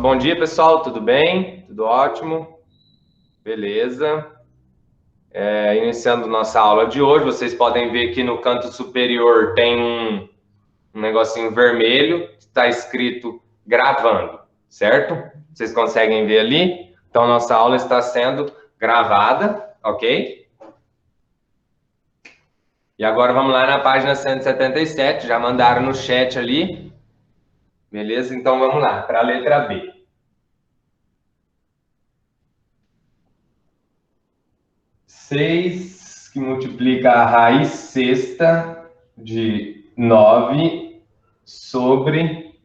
Bom dia, pessoal, tudo bem? Tudo ótimo? Beleza. Iniciando nossa aula de hoje, vocês podem ver que no canto superior tem um negocinho vermelho, que está escrito gravando, certo? Vocês conseguem ver ali? Então, nossa aula está sendo gravada, ok? E agora vamos lá na página 177, já mandaram no chat ali. Beleza? Então, vamos lá, para a letra B. 6 que multiplica a raiz sexta de 9 sobre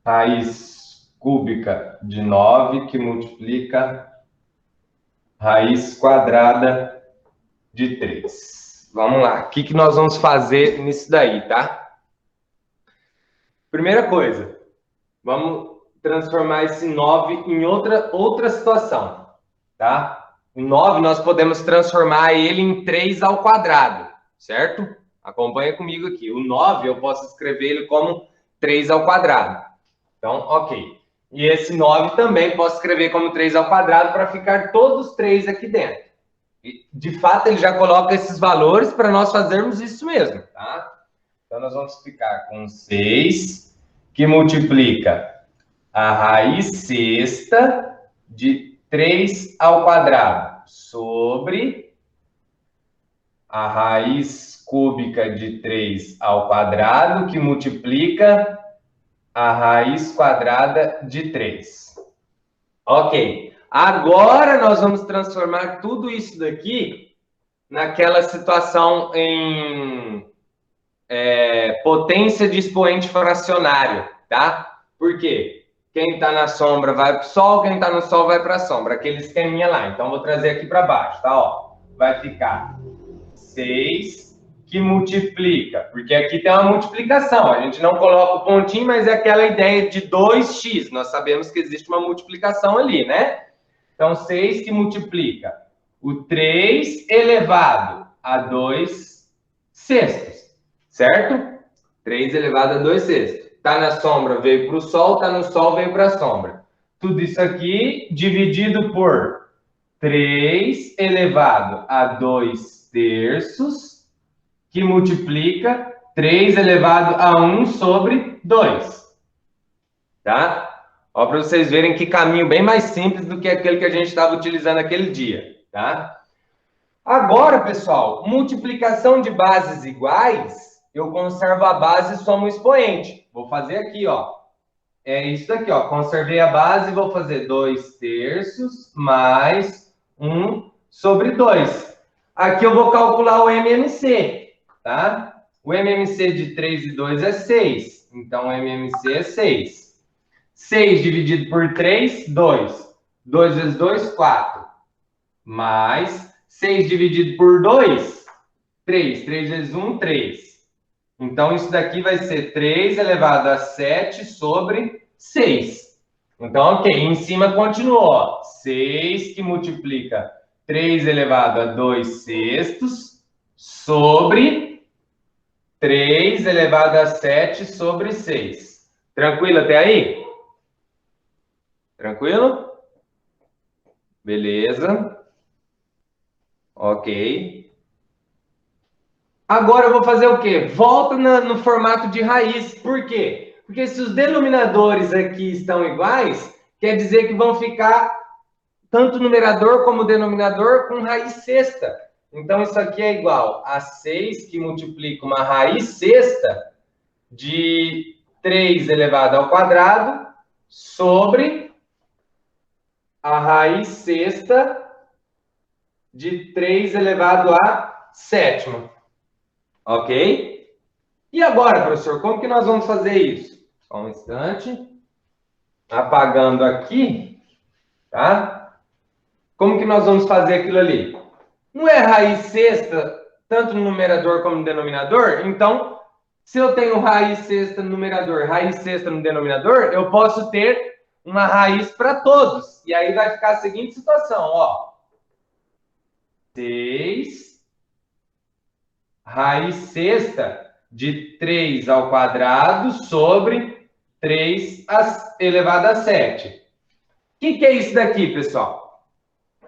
raiz cúbica de 9 que multiplica raiz quadrada de 3. Vamos lá, o que nós vamos fazer nisso daí, tá? Primeira coisa, vamos transformar esse 9 em outra situação, tá? O 9 nós podemos transformar ele em 3 ao quadrado, certo? Acompanha comigo aqui. O 9 eu posso escrever ele como 3 ao quadrado. Então, ok. E esse 9 também posso escrever como 3 ao quadrado para ficar todos 3 aqui dentro. E, de fato, ele já coloca esses valores para nós fazermos isso mesmo, tá? Então, nós vamos ficar com 6 que multiplica a raiz sexta de 3 ao quadrado sobre a raiz cúbica de 3 ao quadrado, que multiplica a raiz quadrada de 3. Ok. Agora nós vamos transformar tudo isso daqui naquela situação em potência de expoente fracionário, tá? Por quê? Quem está na sombra vai para o sol, quem está no sol vai para a sombra. Aquele esqueminha lá. Então, vou trazer aqui para baixo, tá? Ó, vai ficar 6 que multiplica, porque aqui tem uma multiplicação. A gente não coloca o pontinho, mas é aquela ideia de 2x. Nós sabemos que existe uma multiplicação ali, né? Então, 6 que multiplica o 3 elevado a 2 sextos, certo? 3 elevado a 2 sextos. Está na sombra, veio para o sol, está no sol, veio para a sombra. Tudo isso aqui dividido por 3 elevado a 2 terços, que multiplica 3 elevado a 1 sobre 2. Tá? Ó, para vocês verem que caminho bem mais simples do que aquele que a gente estava utilizando aquele dia, tá? Agora, pessoal, multiplicação de bases iguais, eu conservo a base e somo o expoente. Vou fazer aqui, ó. É isso daqui, ó. Conservei a base e vou fazer 2 terços mais 1 sobre 2. Aqui eu vou calcular o MMC, tá? O MMC de 3 e 2 é 6. Então, o MMC é 6. 6 dividido por 3, 2. 2 vezes 2, 4. Mais 6 dividido por 2, 3. 3 vezes 1, 3. Então, isso daqui vai ser 3 elevado a 7 sobre 6. Então, ok. Em cima continuou. 6 que multiplica 3 elevado a 2 sextos sobre 3 elevado a 7 sobre 6. Tranquilo até aí? Tranquilo? Beleza. Ok. Agora eu vou fazer o quê? Volta no formato de raiz. Por quê? Porque se os denominadores aqui estão iguais, quer dizer que vão ficar tanto o numerador como o denominador com raiz sexta. Então, isso aqui é igual a 6 que multiplica uma raiz sexta de 3 elevado ao quadrado sobre a raiz sexta de 3 elevado a sétima. Ok? E agora, professor, como que nós vamos fazer isso? Só um instante. Apagando aqui, tá? Como que nós vamos fazer aquilo ali? Não é raiz sexta, tanto no numerador como no denominador? Então, se eu tenho raiz sexta no numerador, raiz sexta no denominador, eu posso ter uma raiz para todos. E aí vai ficar a seguinte situação, ó. 6 raiz sexta de 3 ao quadrado sobre 3 elevado a 7. O que é isso daqui, pessoal?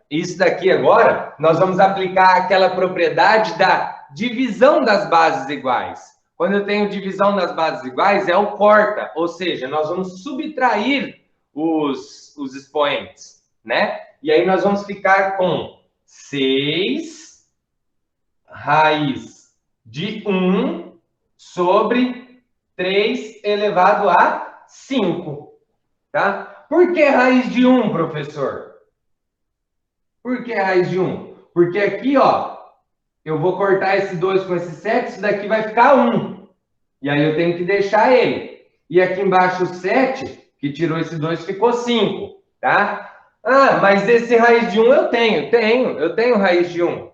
Isso daqui agora, nós vamos aplicar aquela propriedade da divisão das bases iguais. Quando eu tenho divisão das bases iguais, é o corta, ou seja, nós vamos subtrair os expoentes, né? E aí nós vamos ficar com 6 raiz de 1 sobre 3 elevado a 5, tá? Por que raiz de 1, professor? Por que raiz de 1? Porque aqui, ó, eu vou cortar esse 2 com esse 7, isso daqui vai ficar 1. E aí eu tenho que deixar ele. E aqui embaixo o 7, que tirou esse 2, ficou 5, tá? Ah, mas esse raiz de 1 eu tenho raiz de 1.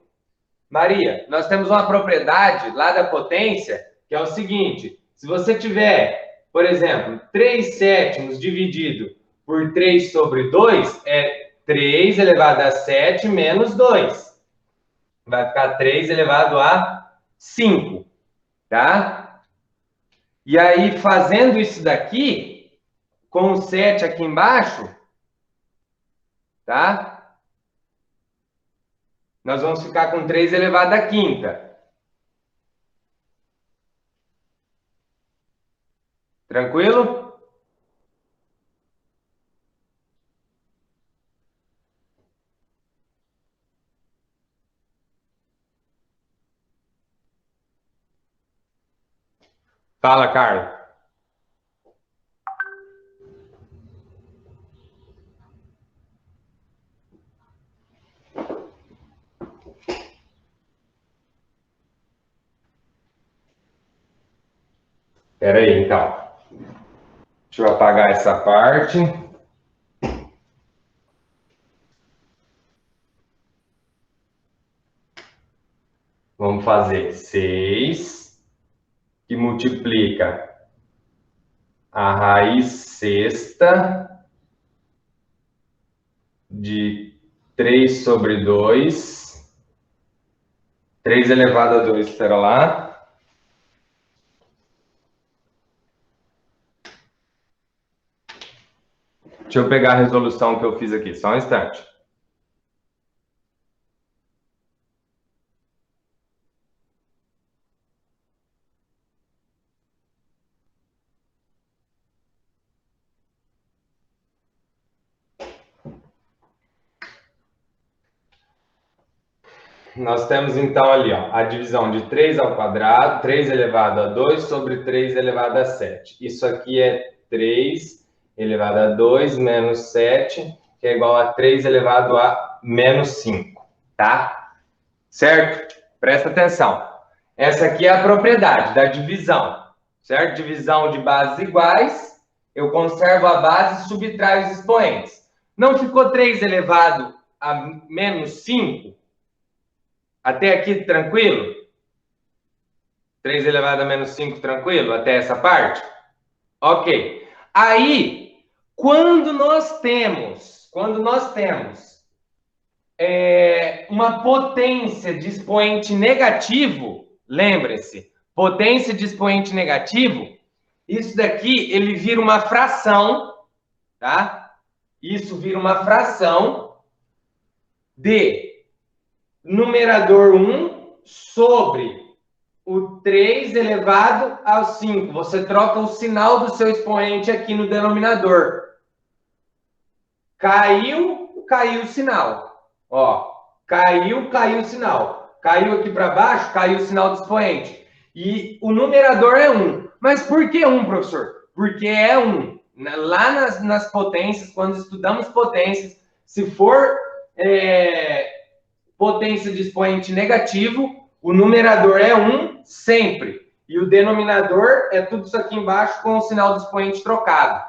Maria, nós temos uma propriedade lá da potência, que é o seguinte, se você tiver, por exemplo, 3 sétimos dividido por 3 sobre 2, é 3 elevado a 7 menos 2. Vai ficar 3 elevado a 5, tá? E aí, fazendo isso daqui, com o 7 aqui embaixo, tá? Nós vamos ficar com 3 elevado a quinta. Tranquilo? Fala, Carlos. Espera aí, então. Deixa eu apagar essa parte. Vamos fazer 6, que multiplica a raiz sexta de 3 sobre 2. 3 elevado a 2, espera lá. Deixa eu pegar a resolução que eu fiz aqui, só um instante. Nós temos, então, ali, ó, a divisão de 3 ao quadrado, 3 elevado a 2 sobre 3 elevado a 7. Isso aqui é 3 elevado a 2 menos 7, que é igual a 3 elevado a menos 5, tá? Certo? Presta atenção. Essa aqui é a propriedade da divisão, certo? Divisão de bases iguais, eu conservo a base e subtraio os expoentes. Não ficou 3 elevado a menos 5? Até aqui, tranquilo? 3 elevado a menos 5, tranquilo? Até essa parte? Ok. Aí, quando nós temos uma potência de expoente negativo, lembre-se, potência de expoente negativo, isso daqui, ele vira uma fração, tá? Isso vira uma fração de numerador 1 sobre o 3 elevado ao 5. Você troca o sinal do seu expoente aqui no denominador. Caiu o sinal. Ó, caiu o sinal. Caiu aqui para baixo, caiu o sinal do expoente. E o numerador é 1. Mas por que 1, professor? Porque é 1. Lá nas potências, quando estudamos potências, se for potência de expoente negativo, o numerador é 1 sempre. E o denominador é tudo isso aqui embaixo com o sinal do expoente trocado.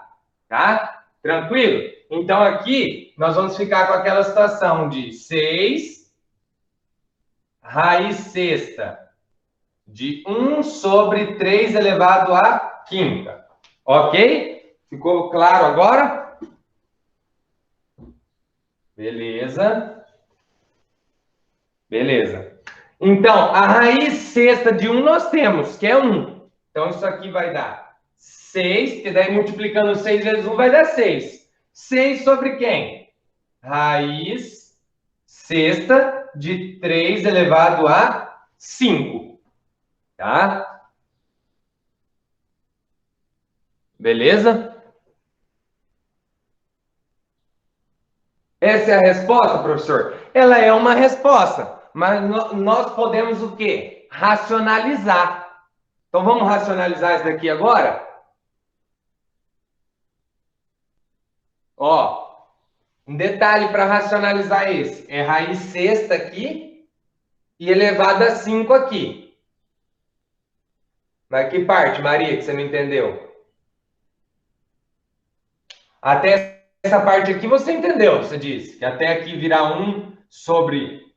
Tá? Tranquilo? Então, aqui, nós vamos ficar com aquela situação de 6 raiz sexta de 1 sobre 3 elevado à quinta. Ok? Ficou claro agora? Beleza. Beleza. Então, a raiz sexta de 1 nós temos, que é 1. Então, isso aqui vai dar 6, que daí multiplicando 6 vezes 1 vai dar 6. 6 sobre quem? Raiz sexta de 3 elevado a 5. Tá? Beleza? Essa é a resposta, professor? Ela é uma resposta, mas nós podemos o quê? Racionalizar. Então, vamos racionalizar isso daqui agora? Ó, um detalhe para racionalizar esse. É raiz sexta aqui e elevado a 5 aqui. Mas que parte, Maria, que você não entendeu? Até essa parte aqui você entendeu, você disse. Que até aqui virar 1 sobre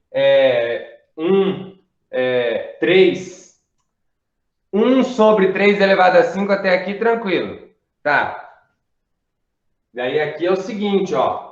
3. 1 sobre 3 elevado a 5 até aqui, tranquilo. Tá. Daí aqui é o seguinte, ó.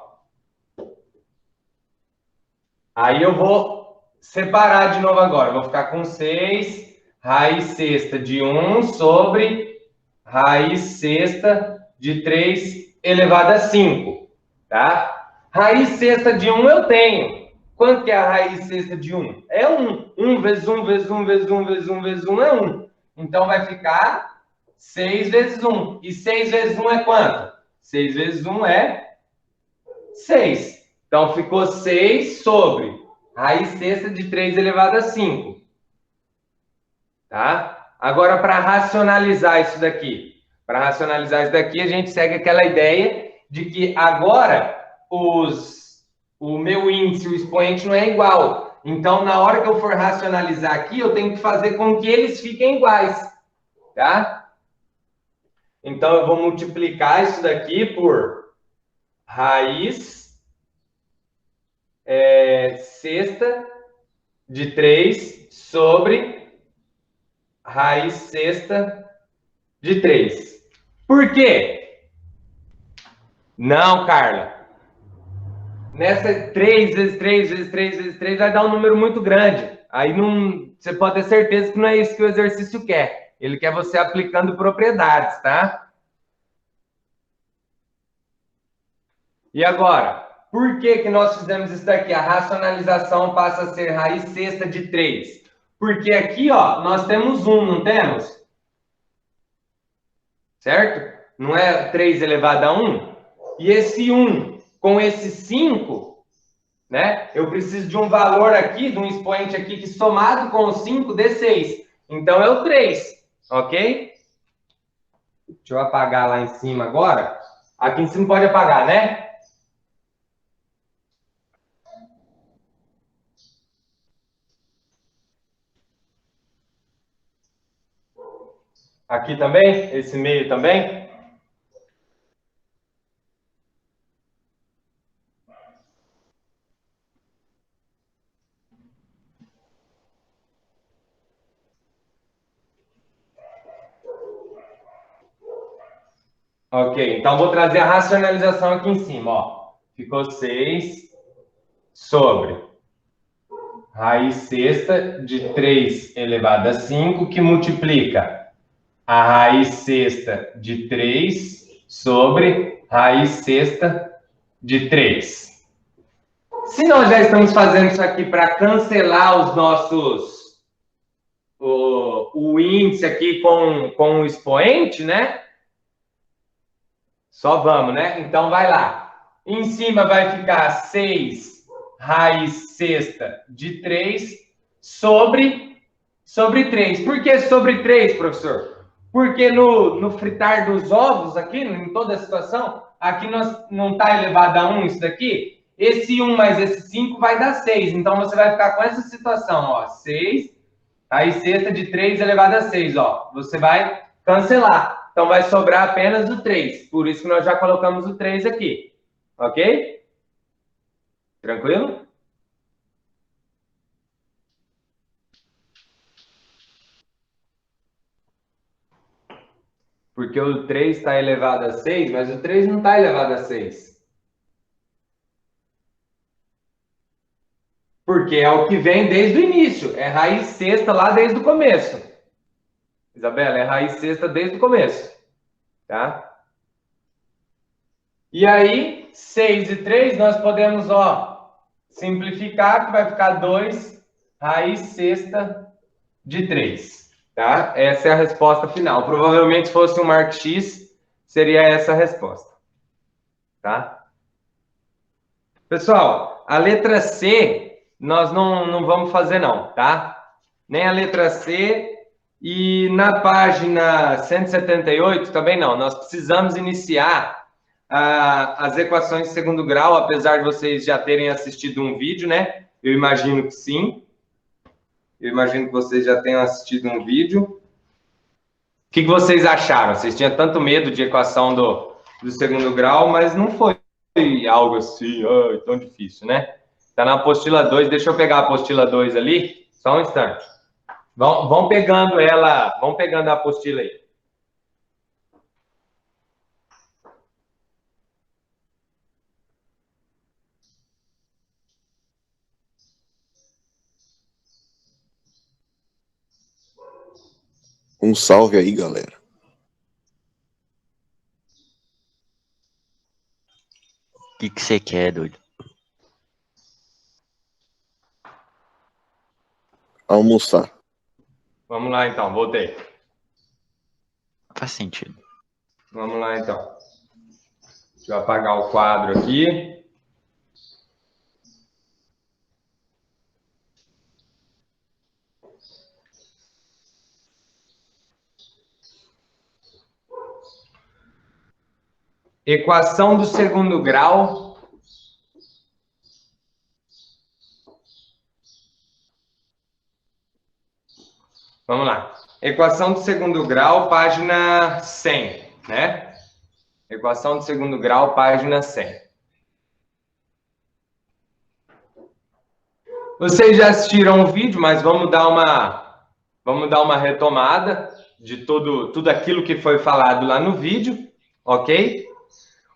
Aí eu vou separar de novo agora. Vou ficar com 6, raiz sexta de 1 sobre raiz sexta de 3 elevado a 5, tá? Raiz sexta de 1 eu tenho. Quanto que é a raiz sexta de 1? É 1. 1 vezes 1 vezes 1 vezes 1 vezes 1 vezes 1 é 1. Então vai ficar 6 vezes 1. E 6 vezes 1 é quanto? 6 vezes 1 é 6. Então ficou 6 sobre raiz sexta de 3 elevado a 5. Tá? Agora, para racionalizar isso daqui. Para racionalizar isso daqui, a gente segue aquela ideia de que agora o meu índice, o expoente, não é igual. Então, na hora que eu for racionalizar aqui, eu tenho que fazer com que eles fiquem iguais. Tá? Então, eu vou multiplicar isso daqui por raiz sexta de 3 sobre raiz sexta de 3. Por quê? Não, Carla. Nessa 3 vezes 3 vezes 3 vezes 3 vai dar um número muito grande. Aí não, você pode ter certeza que não é isso que o exercício quer. Ele quer você aplicando propriedades, tá? E agora, por que que nós fizemos isso daqui? A racionalização passa a ser raiz sexta de 3. Porque aqui, ó, nós temos 1, não temos? Certo? Não é 3 elevado a 1? E esse 1 com esse 5, né? Eu preciso de um valor aqui, de um expoente aqui, que somado com o 5 dê 6. Então, é o 3, ok? Deixa eu apagar lá em cima agora. Aqui em cima pode apagar, né? Aqui também? Esse meio também? Ok, então vou trazer a racionalização aqui em cima, ó. Ficou 6 sobre raiz sexta de 3 elevado a 5, que multiplica a raiz sexta de 3 sobre raiz sexta de 3. Se nós já estamos fazendo isso aqui para cancelar os nossos... O índice aqui com o expoente, né? Só vamos, né? Então, vai lá. Em cima vai ficar 6 raiz sexta de 3 sobre 3. Por que sobre 3, professor? Porque no fritar dos ovos aqui, em toda a situação, aqui nós, não está elevado a 1 isso daqui? Esse 1 mais esse 5 vai dar 6. Então, você vai ficar com essa situação, ó. 6 raiz sexta de 3 elevado a 6, ó. Você vai cancelar. Então, vai sobrar apenas o 3. Por isso que nós já colocamos o 3 aqui. Ok? Tranquilo? Porque o 3 está elevado a 6, mas o 3 não está elevado a 6. Porque é o que vem desde o início. É raiz sexta lá desde o começo. Isabela, é raiz sexta desde o começo. tá? E aí, 6 e 3, nós podemos, ó, simplificar, que vai ficar 2 raiz sexta de 3, tá? Essa é a resposta final. Provavelmente, se fosse um Mark X, seria essa a resposta, tá? Pessoal, a letra C, nós não vamos fazer não, tá? Nem a letra C e na página 178 também não. Nós precisamos iniciar as equações de segundo grau, apesar de vocês já terem assistido um vídeo, né? Eu imagino que sim. Eu imagino que vocês já tenham assistido um vídeo. O que vocês acharam? Vocês tinham tanto medo de equação do segundo grau, mas não foi algo assim, tão difícil, né? Tá na apostila 2, deixa eu pegar a apostila 2 ali, só um instante. Vão pegando ela, vão pegando a apostila aí. Um salve aí, galera. O que você quer, doido? Almoçar. Vamos lá, então, voltei. Faz sentido. Vamos lá, então. Deixa eu apagar o quadro aqui. Equação do segundo grau. Vamos lá. Equação do segundo grau, página 100, né? Equação do segundo grau, página 100. Vocês já assistiram o vídeo, mas vamos dar uma retomada de tudo aquilo que foi falado lá no vídeo, ok?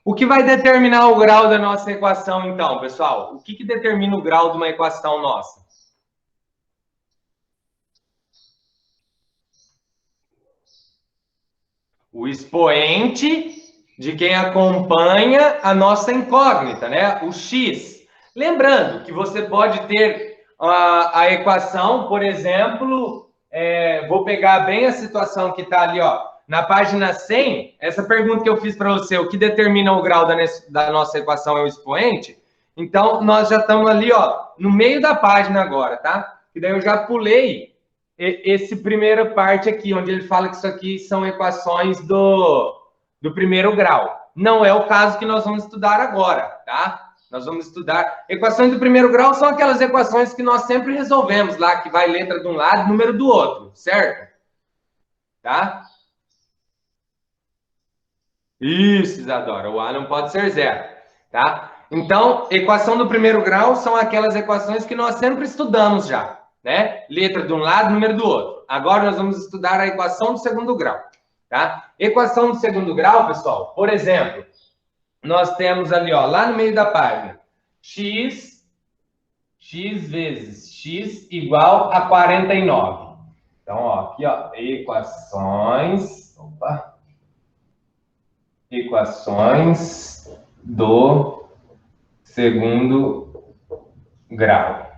O que vai determinar o grau da nossa equação, então, pessoal? O que determina o grau de uma equação nossa? O expoente de quem acompanha a nossa incógnita, né? O x. Lembrando que você pode ter a equação, por exemplo, vou pegar bem a situação que está ali, ó, na página 100, essa pergunta que eu fiz para você, o que determina o grau da nossa equação é o expoente? Então, nós já estamos ali, ó, no meio da página agora, tá? E daí eu já pulei esse primeira parte aqui, onde ele fala que isso aqui são equações do primeiro grau. Não é o caso que nós vamos estudar agora, tá? Nós vamos estudar... Equações do primeiro grau são aquelas equações que nós sempre resolvemos lá, que vai letra de um lado e número do outro, certo? Tá? Isso, Isadora. O A não pode ser zero, tá? Então, equação do primeiro grau são aquelas equações que nós sempre estudamos já, né? Letra de um lado, número do outro. Agora nós vamos estudar a equação do segundo grau, tá? Equação do segundo grau, pessoal, por exemplo, nós temos ali, ó, lá no meio da página, x vezes x igual a 49. Então, ó, aqui, ó, equações do segundo grau.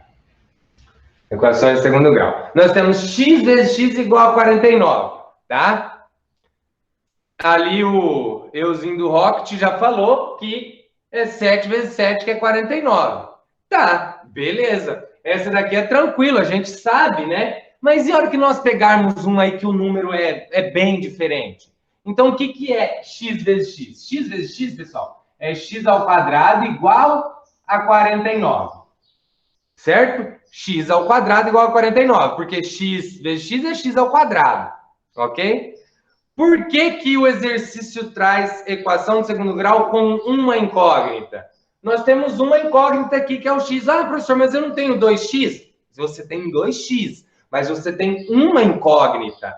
Equações do segundo grau. Nós temos x vezes x igual a 49, tá? Ali o euzinho do Rocket já falou que é 7 vezes 7, que é 49. Tá, beleza. Essa daqui é tranquilo, a gente sabe, né? Mas e a hora que nós pegarmos um aí que o número é bem diferente? Então, o que é x vezes x? X vezes x, pessoal, é x ao quadrado igual a 49. Certo? X ao quadrado igual a 49, porque x vezes x é x ao quadrado. Ok? Por que o exercício traz equação de segundo grau com uma incógnita? Nós temos uma incógnita aqui, que é o x. Ah, professor, mas eu não tenho 2x? Você tem 2x, mas você tem uma incógnita,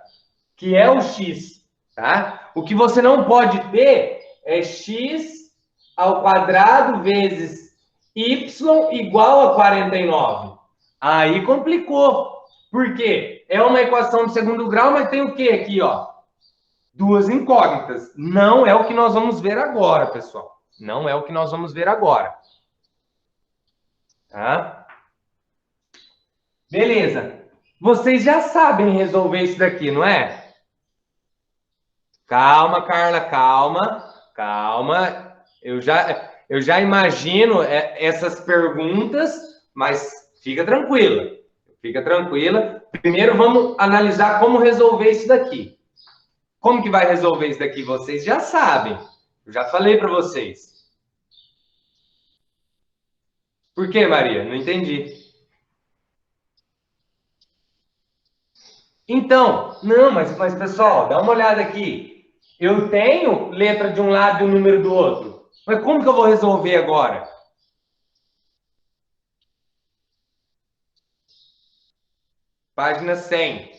que é o x. Tá? O que você não pode ter é x ao quadrado vezes y igual a 49. Aí complicou. Por quê? É uma equação de segundo grau, mas tem o quê aqui, ó? duas incógnitas. Não é o que nós vamos ver agora, pessoal. Não é o que nós vamos ver agora. Tá? Beleza. Vocês já sabem resolver isso daqui, não é? Calma, Carla, calma. Calma. Eu já imagino essas perguntas, mas fica tranquila. Fica tranquila. Primeiro vamos analisar como resolver isso daqui. Como que vai resolver isso daqui? Vocês já sabem. Eu já falei para vocês. Por quê, Maria? Não entendi. Então, não, mas pessoal, dá uma olhada aqui. Eu tenho letra de um lado e o número do outro. Mas como que eu vou resolver agora? Página 100.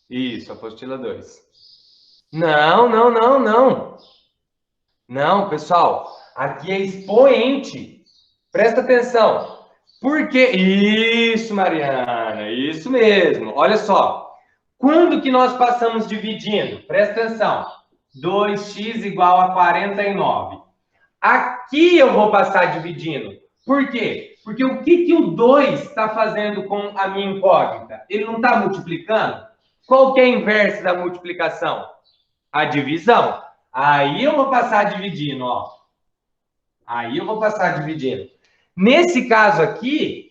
Isso, apostila 2. Não, não, não, não. Não, pessoal, aqui é expoente. Presta atenção. Por quê? Isso, Mariana, isso mesmo. Olha só. Quando que nós passamos dividindo? Presta atenção. 2x igual a 49. Aqui eu vou passar dividindo. Por quê? Porque o que o 2 está fazendo com a minha incógnita? Ele não está multiplicando? Qual que é a inversa da multiplicação? A divisão. Aí eu vou passar dividindo, ó. Aí eu vou passar dividindo. Nesse caso aqui,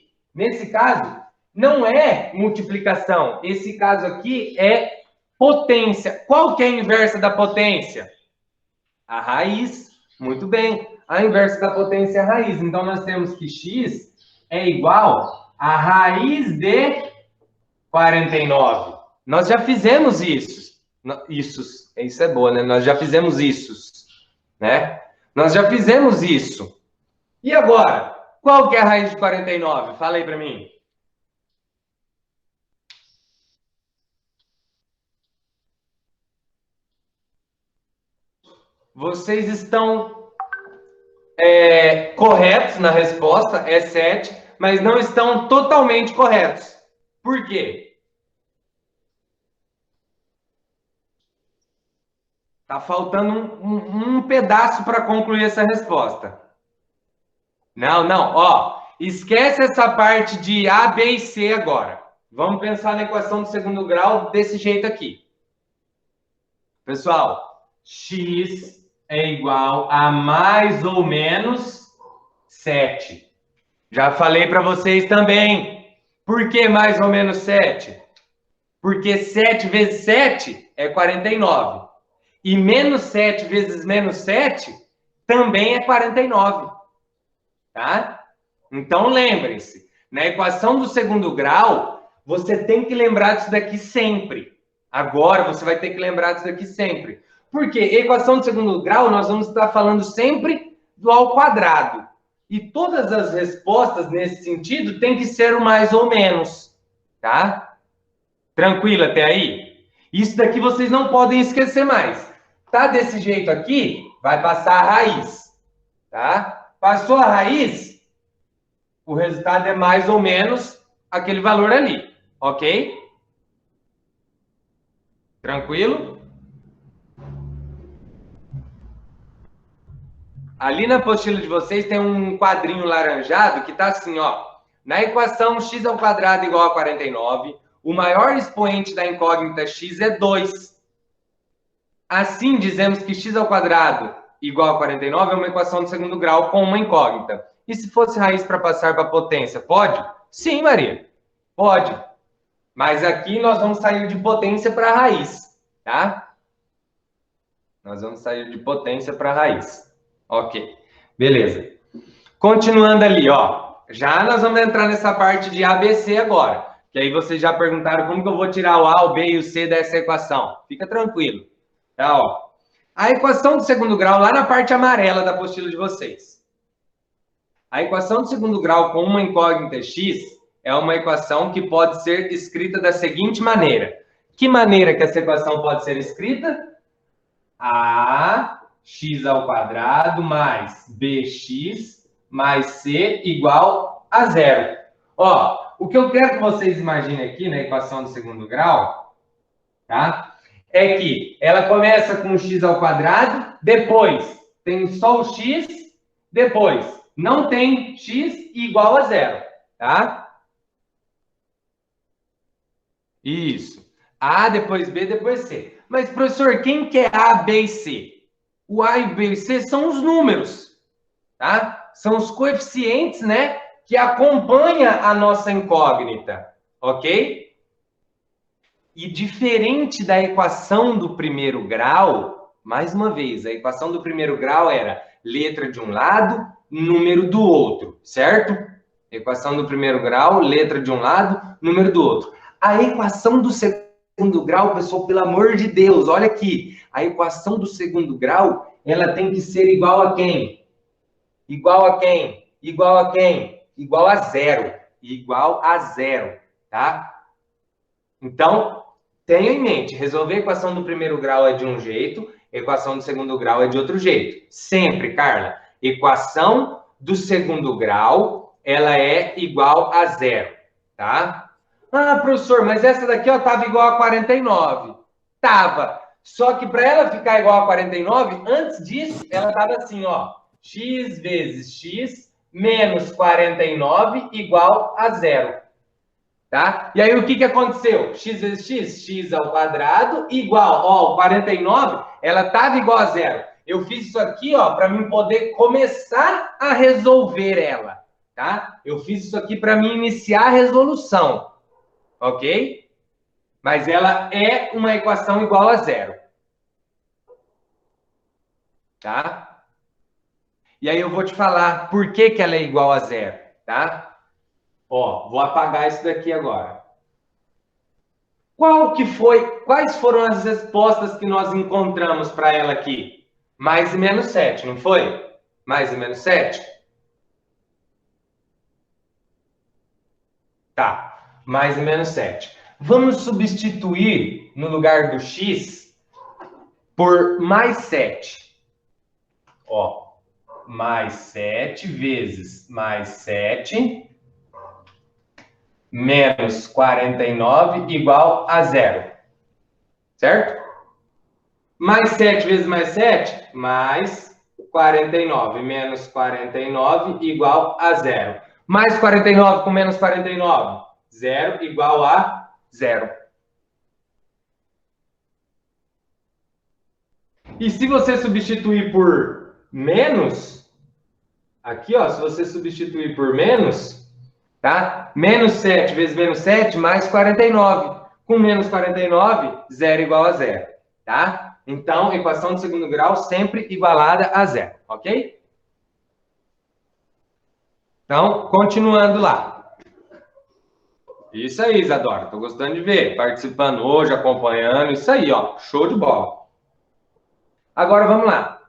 não é multiplicação. Esse caso aqui é potência. Qual que é a inversa da potência? A raiz. Muito bem. A inversa da potência é a raiz. Então, nós temos que x é igual a raiz de 49. Nós já fizemos isso. Isso é boa, né? Nós já fizemos isso, né? Nós já fizemos isso. E agora? Qual que é a raiz de 49? Fala aí para mim. Vocês estão corretos na resposta, é 7, mas não estão totalmente corretos. Por quê? Tá faltando um pedaço para concluir essa resposta. Não, não, ó. Esquece essa parte de A, B e C agora. Vamos pensar na equação do segundo grau desse jeito aqui. Pessoal, x é igual a mais ou menos 7. Já falei para vocês também. Por que mais ou menos 7? Porque 7 vezes 7 é 49. E menos 7 vezes menos 7 também é 49. Tá? Então, lembrem-se, na equação do segundo grau, você tem que lembrar disso daqui sempre. Agora, você vai ter que lembrar disso daqui sempre. Por quê? Equação do segundo grau, nós vamos estar falando sempre do ao quadrado. E todas as respostas nesse sentido têm que ser o mais ou menos. Tá? Tranquilo até aí? Isso daqui vocês não podem esquecer mais. Tá desse jeito aqui, vai passar a raiz. Tá? Passou a raiz, o resultado é mais ou menos aquele valor ali. Ok? Tranquilo? Ali na apostila de vocês tem um quadrinho laranjado que está assim, ó. Na equação x ao quadrado igual a 49, o maior expoente da incógnita x é 2. Assim, dizemos que x ao quadrado igual a 49 é uma equação de segundo grau com uma incógnita. E se fosse raiz para passar para potência, pode? Sim, Maria, pode. Mas aqui nós vamos sair de potência para raiz, tá? Nós vamos sair de potência para raiz. Ok, beleza. Continuando ali, ó. Já nós vamos entrar nessa parte de ABC agora. Que aí vocês já perguntaram como que eu vou tirar o A, o B e o C dessa equação. Fica tranquilo. Tá, ó. A equação do segundo grau, lá na parte amarela da apostila de vocês. A equação do segundo grau com uma incógnita x é uma equação que pode ser escrita da seguinte maneira. Que maneira que essa equação pode ser escrita? A x ao quadrado mais bx mais c igual a zero. Ó, o que eu quero que vocês imaginem aqui na equação do segundo grau, tá? É que ela começa com x ao quadrado, depois tem só o x, depois não tem x igual a zero, tá? Isso. A, depois B, depois C. Mas, professor, quem que é A, B e C? O A e B e C são os números, tá? São os coeficientes, né, que acompanham a nossa incógnita, ok? E diferente da equação do primeiro grau, mais uma vez, a equação do primeiro grau era letra de um lado, número do outro, certo? Equação do primeiro grau, letra de um lado, número do outro. A equação do segundo grau, pessoal, pelo amor de Deus, olha aqui. A equação do segundo grau, ela tem que ser igual a quem? Igual a quem? Igual a quem? Igual a zero. Igual a zero, tá? Então, tenha em mente, resolver a equação do primeiro grau é de um jeito, a equação do segundo grau é de outro jeito. Sempre, Carla, equação do segundo grau, ela é igual a zero, tá? Ah, professor, mas essa daqui, ó, tava igual a 49. Tava. Só que para ela ficar igual a 49, antes disso, ela tava assim, ó. X vezes x menos 49 igual a zero. Tá? E aí, o que aconteceu? X vezes x, x ao quadrado, igual, ó, 49, ela tava igual a zero. Eu fiz isso aqui, ó, para mim poder começar a resolver ela, tá? Eu fiz isso aqui para mim iniciar a resolução. Ok? Mas ela é uma equação igual a zero. Tá? E aí eu vou te falar por que ela é igual a zero, tá? Ó, vou apagar isso daqui agora. Quais foram as respostas que nós encontramos para ela aqui? Mais e menos 7, não foi? Mais e menos 7? Tá, mais e menos 7. Vamos substituir, no lugar do x, por mais 7. Ó, mais 7 vezes mais 7, menos 49, igual a zero. Certo? Mais 7 vezes mais 7, mais 49, menos 49, igual a zero. Mais 49 com menos 49, zero, igual a zero. E se você substituir por menos, aqui, ó, se você substituir por menos, tá? Menos 7 vezes menos 7, mais 49. Com menos 49, zero igual a zero, tá? Então, equação de segundo grau sempre igualada a zero, ok? Então, continuando lá. Isso aí, Isadora. Tô gostando de ver. Participando hoje, acompanhando. Isso aí, ó. Show de bola. Agora, vamos lá.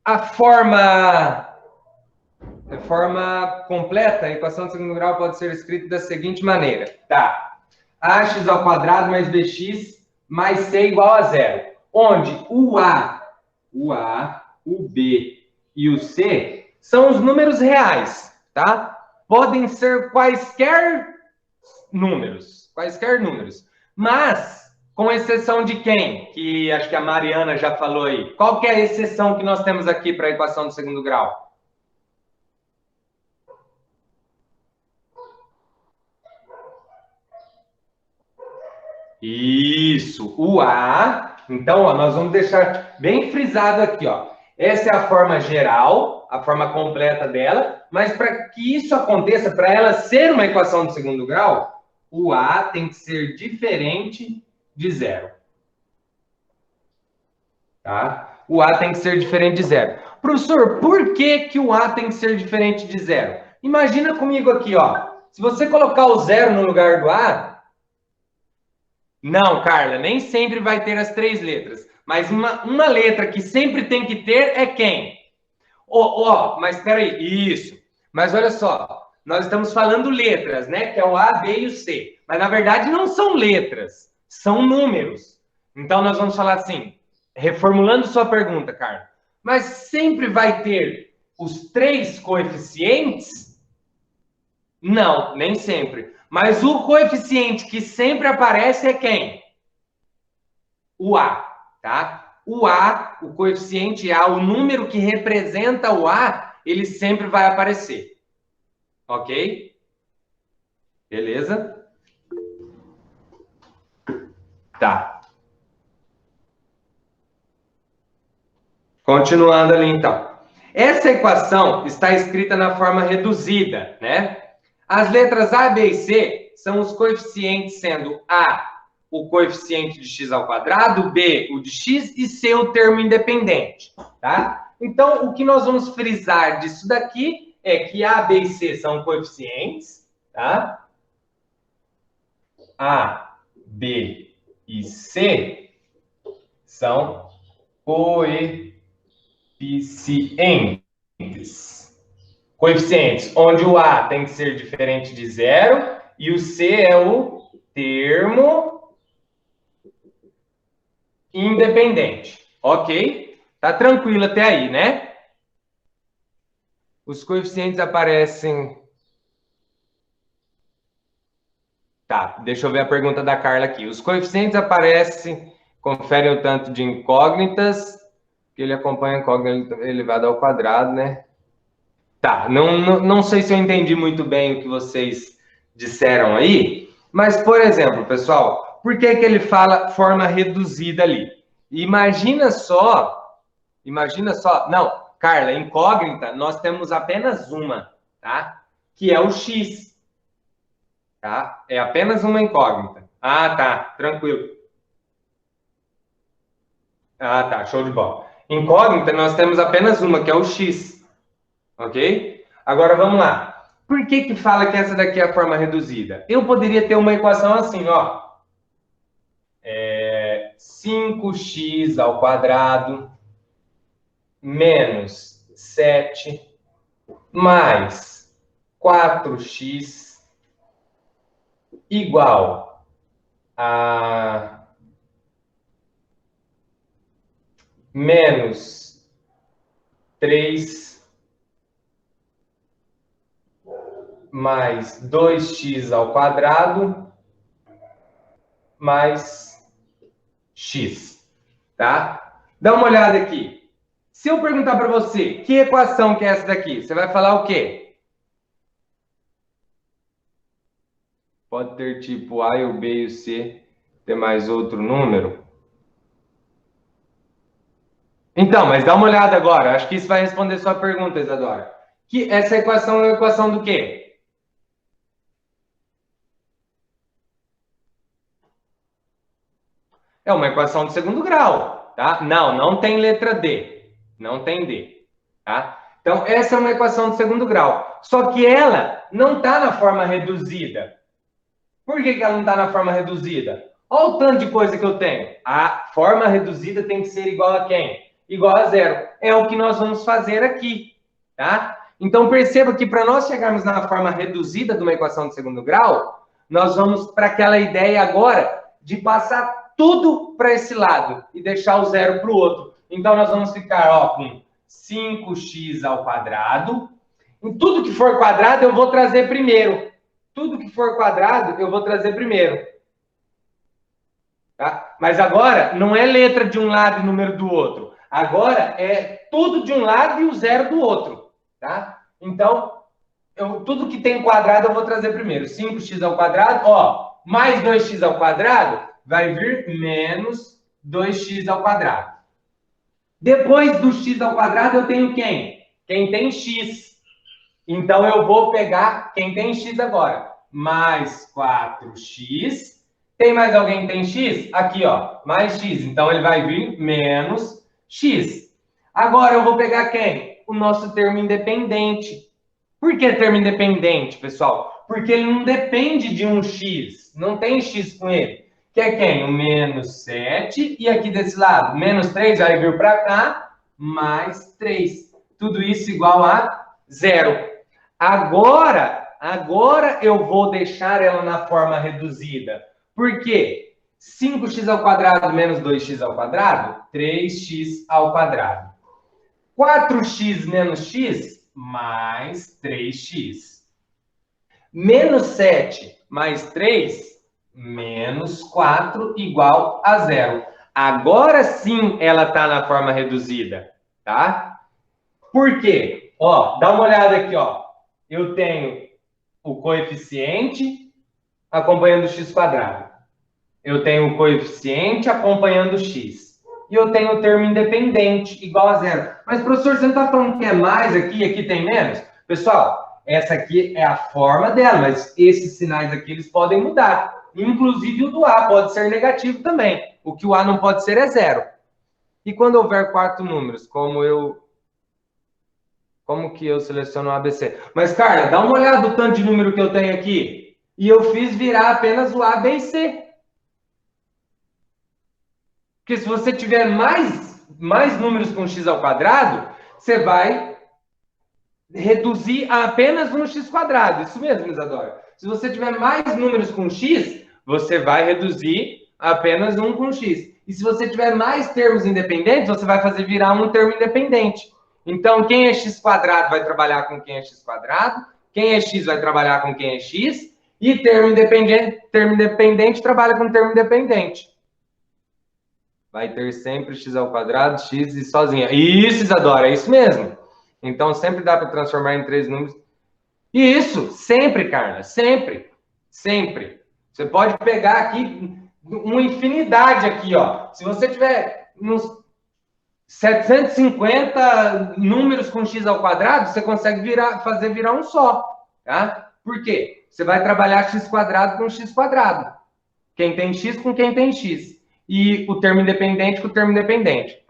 A forma completa, a equação de segundo grau pode ser escrita da seguinte maneira. Tá. Ax ao quadrado mais bx mais c igual a zero. Onde o A, o B e o C são os números reais, tá? Podem ser quaisquer números, mas com exceção de quem? Que acho que a Mariana já falou aí. Qual que é a exceção que nós temos aqui para a equação do segundo grau? Isso, o A. Então, ó, nós vamos deixar bem frisado aqui, ó. Essa é a forma geral, a forma completa dela, mas para que isso aconteça, para ela ser uma equação de segundo grau, o A tem que ser diferente de zero. Tá? O A tem que ser diferente de zero. Professor, por que o A tem que ser diferente de zero? Imagina comigo aqui, ó. Se você colocar o zero no lugar do A... Não, Carla, nem sempre vai ter as 3 letras. Mas uma letra que sempre tem que ter é quem? Mas espera aí, isso. Mas olha só, nós estamos falando letras, né? Que é o A, B e o C. Mas na verdade não são letras, são números. Então, nós vamos falar assim, reformulando sua pergunta, Carlos, mas sempre vai ter os 3 coeficientes? Não, nem sempre. Mas o coeficiente que sempre aparece é quem? O A, tá? O A, o coeficiente A, o número que representa o A, ele sempre vai aparecer. Ok? Beleza? Tá. Continuando ali, então. Essa equação está escrita na forma reduzida, né? As letras A, B e C são os coeficientes, sendo A o coeficiente de x ao quadrado, B o de x e C o termo independente, tá? Então, o que nós vamos frisar disso daqui é que A, B e C são coeficientes, tá? A, B e C são coeficientes, onde o A tem que ser diferente de zero e o C é o termo independente. Ok? Tá tranquilo até aí, né? Os coeficientes aparecem... Tá, deixa eu ver a pergunta da Carla aqui. Os coeficientes aparecem, conferem o tanto de incógnitas, que ele acompanha a incógnita elevada ao quadrado, né? Tá, não sei se eu entendi muito bem o que vocês disseram aí, mas, por exemplo, pessoal, por que que ele fala forma reduzida ali? Imagina só, não, Carla, incógnita, nós temos apenas uma, tá? Que é o x, tá? É apenas uma incógnita. Ah, tá, tranquilo. Ah, tá, show de bola. Incógnita, nós temos apenas uma, que é o x, ok? Agora, vamos lá. Por que que fala que essa daqui é a forma reduzida? Eu poderia ter uma equação assim, ó. 5x ao quadrado menos 7 mais 4x igual a menos 3 mais 2x ao quadrado mais x, tá? Dá uma olhada aqui. Se eu perguntar para você, que equação que é essa daqui? Você vai falar o quê? Pode ter tipo A, o B e o C, ter mais outro número? Então, mas dá uma olhada agora. Acho que isso vai responder sua pergunta, Isadora. Que essa equação é a equação do quê? É uma equação de segundo grau, tá? Não tem letra D. Não tem D, tá? Então, essa é uma equação de segundo grau. Só que ela não está na forma reduzida. Por que que ela não está na forma reduzida? Olha o tanto de coisa que eu tenho. A forma reduzida tem que ser igual a quem? Igual a zero. É o que nós vamos fazer aqui, tá? Então, perceba que para nós chegarmos na forma reduzida de uma equação de segundo grau, nós vamos para aquela ideia agora de passar tudo para esse lado e deixar o zero para o outro. Então, nós vamos ficar ó, com 5x ao quadrado. Em tudo que for quadrado, eu vou trazer primeiro. Tudo que for quadrado, eu vou trazer primeiro. Tá? Mas agora, não é letra de um lado e número do outro. Agora, é tudo de um lado e o zero do outro. Tá? Então, tudo que tem quadrado, eu vou trazer primeiro. 5x ao quadrado, ó, mais 2x ao quadrado, vai vir menos 2x ao quadrado. Depois do x ao quadrado, eu tenho quem? Quem tem x. Então, eu vou pegar quem tem x agora. Mais 4x. Tem mais alguém que tem x? Aqui, ó. Mais x. Então, ele vai vir menos x. Agora, eu vou pegar quem? O nosso termo independente. Por que termo independente, pessoal? Porque ele não depende de um x. Não tem x com ele. Que é quem? O menos 7. E aqui desse lado, menos 3 vai vir para cá. Mais 3. Tudo isso igual a 0. Agora eu vou deixar ela na forma reduzida. Por quê? 5x ao quadrado menos 2x ao quadrado, 3x ao quadrado. 4x menos x, mais 3x. Menos 7 mais 3, menos 4, igual a 0. Agora sim ela está na forma reduzida, tá? Por quê? Ó, dá uma olhada aqui, ó. Eu tenho o coeficiente acompanhando o x quadrado. Eu tenho o coeficiente acompanhando o x. E eu tenho o termo independente, igual a 0. Mas, professor, você não está falando que é mais aqui e aqui tem menos? Pessoal, essa aqui é a forma dela, mas esses sinais aqui eles podem mudar. Inclusive o do A pode ser negativo também. O que o A não pode ser é 0. E quando houver 4 números, como que eu seleciono o ABC? Mas, Carla, dá uma olhada no tanto de número que eu tenho aqui. E eu fiz virar apenas o A, B e C. Porque se você tiver mais números com x ao quadrado, você vai reduzir a apenas um x quadrado. Isso mesmo, Isadora. Se você tiver mais números com x, você vai reduzir a apenas um com x. E se você tiver mais termos independentes, você vai fazer virar um termo independente. Então, quem é x quadrado vai trabalhar com quem é x quadrado, quem é x vai trabalhar com quem é x, e termo independente trabalha com termo independente. Vai ter sempre x ao quadrado, x e sozinha. Isso, Isadora, é isso mesmo. Então, sempre dá para transformar em 3 números. Isso, sempre, Carla, sempre. Sempre. Você pode pegar aqui uma infinidade aqui, ó. Se você tiver uns 750 números com x ao quadrado, você consegue fazer virar um só, tá? Por quê? Você vai trabalhar x quadrado com x quadrado. Quem tem x com quem tem x. E o termo independente com o termo independente.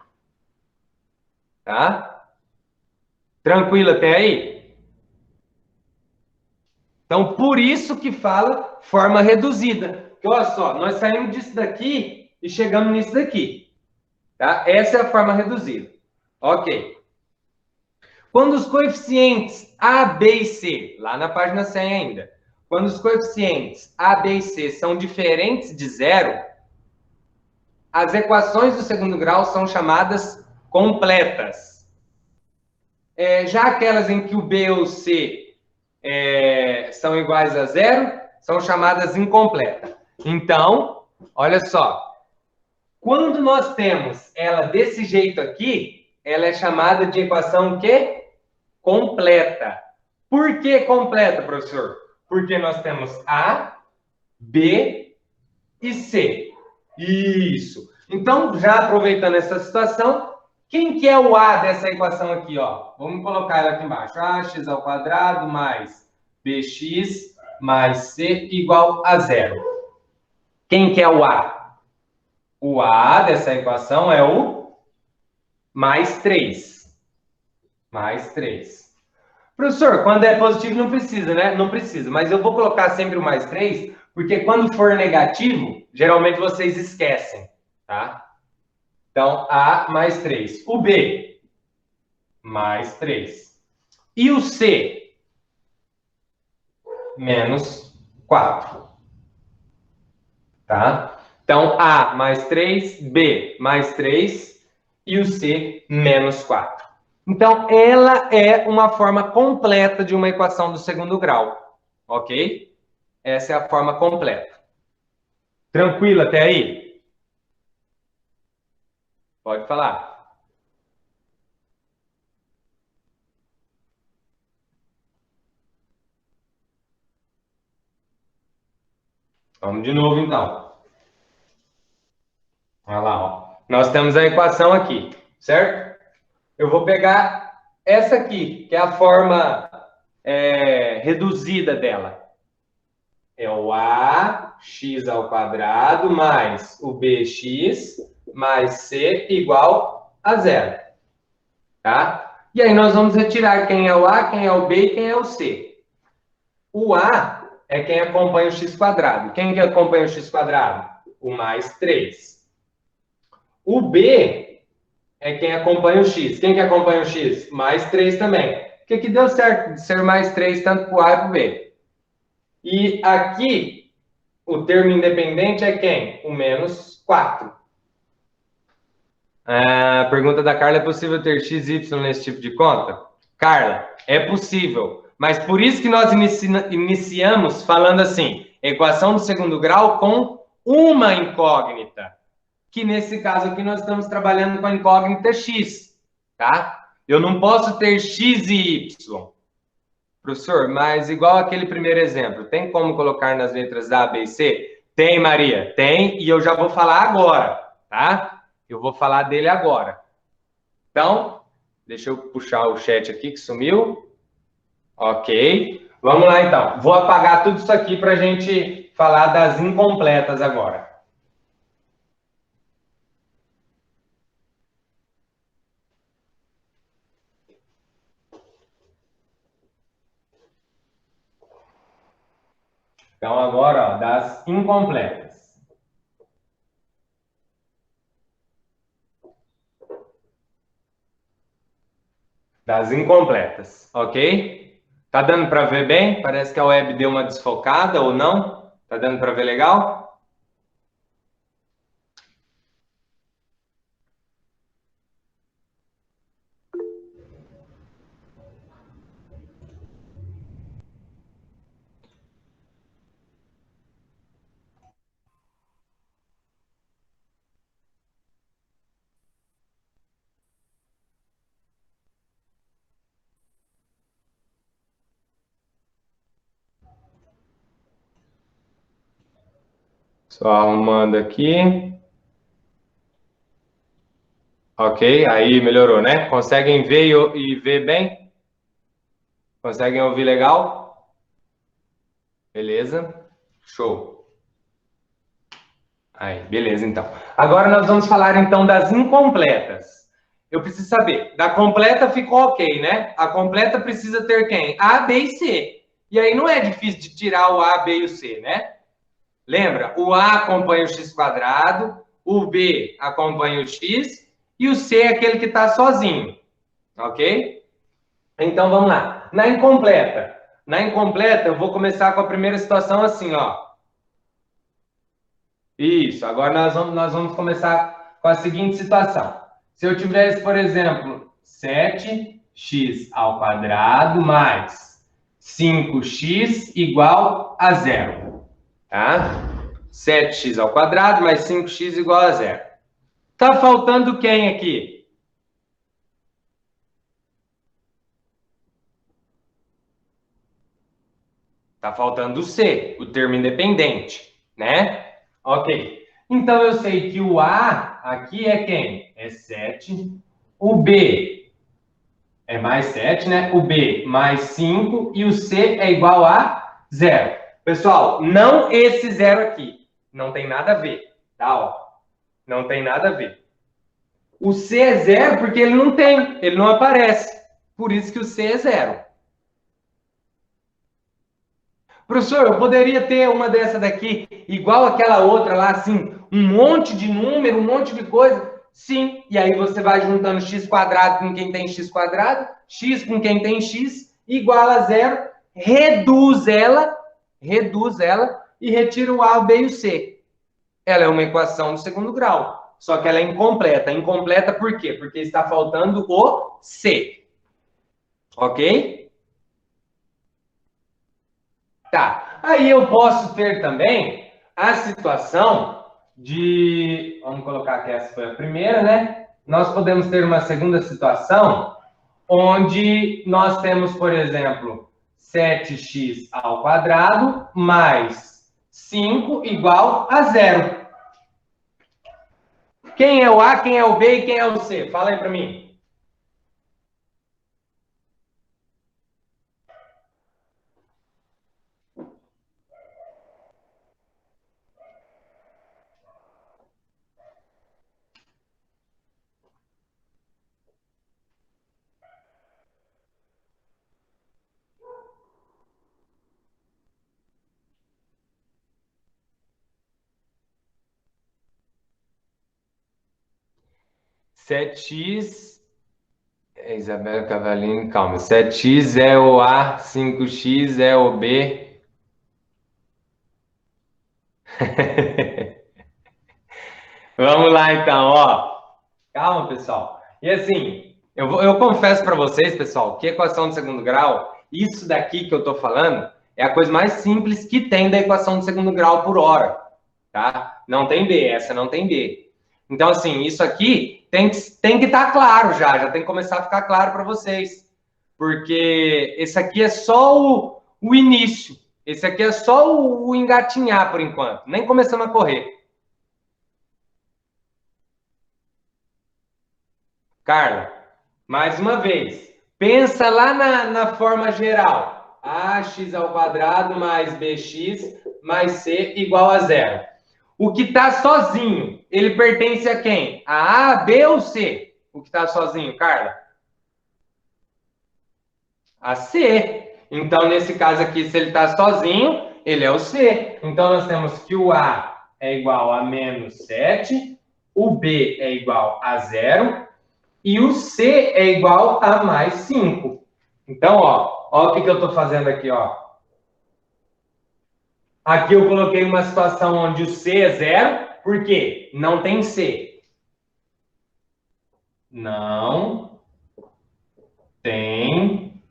Tá? Tranquilo até aí? Então, por isso que fala forma reduzida. Porque, olha só, nós saímos disso daqui e chegamos nisso daqui. Tá? Essa é a forma reduzida. Ok. Quando os coeficientes A, B e C, lá na página 100 ainda, quando os coeficientes A, B e C são diferentes de 0, as equações do segundo grau são chamadas completas. Já aquelas em que o B ou o C são iguais a 0, são chamadas incompletas. Então, olha só. Quando nós temos ela desse jeito aqui, ela é chamada de equação o quê? Completa. Por que completa, professor? Porque nós temos A, B e C. Isso. Então, já aproveitando essa situação, quem que é o A dessa equação aqui, ó? Vamos colocar ela aqui embaixo. Ax ao quadrado mais bx mais c igual a 0. Quem que é o A? O A dessa equação é o mais 3. Mais 3. Professor, quando é positivo não precisa, né? Não precisa, mas eu vou colocar sempre o mais 3, porque quando for negativo, geralmente vocês esquecem, tá? Então, A mais 3. O B, mais 3. E o C, menos 4. Tá? Então, A mais 3, B mais 3 e o C menos 4. Então, ela é uma forma completa de uma equação do segundo grau. Ok? Essa é a forma completa. Tranquilo até aí? Pode falar. Vamos de novo, então. Olha lá, ó. Nós temos a equação aqui, certo? Eu vou pegar essa aqui, que é a forma reduzida dela. É o ax ao quadrado mais o bx mais c igual a 0. Tá? E aí nós vamos retirar quem é o a, quem é o b e quem é o c. O a é quem acompanha o x quadrado. Quem que acompanha o x quadrado? O mais 3. O b é quem acompanha o x. Quem que acompanha o x? Mais 3 também. O que deu certo de ser mais 3 tanto para o a e para o b? E aqui, o termo independente é quem? O menos 4. Pergunta da Carla, é possível ter x, y nesse tipo de conta? Carla, é possível, mas por isso que nós iniciamos falando assim, equação do segundo grau com uma incógnita, que nesse caso aqui nós estamos trabalhando com a incógnita x, tá? Eu não posso ter x e y. Professor, mas igual aquele primeiro exemplo, tem como colocar nas letras A, B e C? Tem, Maria, tem, e eu já vou falar agora, tá? Eu vou falar dele agora. Então, deixa eu puxar o chat aqui que sumiu. Ok. Vamos lá, então. Vou apagar tudo isso aqui para a gente falar das incompletas agora. Então, agora, ó, das incompletas. Das incompletas, ok? Tá dando para ver bem? Parece que a web deu uma desfocada ou não? Tá dando para ver legal? Só arrumando aqui. Ok, aí melhorou, né? Conseguem ver e ver bem? Conseguem ouvir legal? Beleza? Show. Aí, beleza, então. Agora nós vamos falar, então, das incompletas. Eu preciso saber, da completa ficou ok, né? A completa precisa ter quem? A, B e C. E aí não é difícil de tirar o A, B e o C, né? Lembra? O A acompanha o x quadrado, o B acompanha o x e o C é aquele que está sozinho, ok? Então, vamos lá. Na incompleta, eu vou começar com a primeira situação assim, ó. Isso, agora nós vamos começar com a seguinte situação. Se eu tivesse, por exemplo, 7x ao quadrado mais 5x igual a zero, tá? 7x ao quadrado mais 5x igual a zero. Tá faltando quem aqui? Tá faltando o C, o termo independente, né? Ok. Então, eu sei que o A aqui é quem? É 7. O B é mais 7, né? O B mais 5 e o C é igual a zero. Pessoal, não esse zero aqui. Não tem nada a ver, tá? Ó, não tem nada a ver. O C é zero porque ele não tem, ele não aparece. Por isso que o C é zero. Professor, eu poderia ter uma dessa daqui, igual aquela outra lá, assim, um monte de número, um monte de coisa? Sim, e aí você vai juntando x quadrado com quem tem x quadrado, x com quem tem x, igual a zero, reduz ela e retira o A, o B e o C. Ela é uma equação do segundo grau, só que ela é incompleta. Incompleta por quê? Porque está faltando o C. Ok? Tá. Aí eu posso ter também a situação de... Vamos colocar que essa foi a primeira, né? Nós podemos ter uma segunda situação onde nós temos, por exemplo, 7x ao quadrado mais 5 igual a zero. Quem é o A, quem é o B e quem é o C? Fala aí para mim. Sete x Isabela Cavalini, calma. 7x é o A, 5x é o B. Vamos lá, então, ó. Calma, pessoal. E assim, eu confesso para vocês, pessoal, que equação de segundo grau, isso daqui que eu estou falando, é a coisa mais simples que tem da equação de segundo grau por hora, tá? Não tem B, essa não tem B. Então, assim, isso aqui tem que estar claro já tem que começar a ficar claro para vocês. Porque esse aqui é só o início. Esse aqui é só o engatinhar por enquanto. Nem começamos a correr. Carla, mais uma vez, pensa lá na forma geral. Ax ao quadrado mais bx mais c igual a zero. O que está sozinho, ele pertence a quem? A, B ou C? O que está sozinho, Carla? A C. Então, nesse caso aqui, se ele está sozinho, ele é o C. Então, nós temos que o A é igual a menos 7, o B é igual a zero, e o C é igual a mais 5. Então, ó o que eu estou fazendo aqui, ó. Aqui eu coloquei uma situação onde o C é zero, por quê? Não tem C. Não tem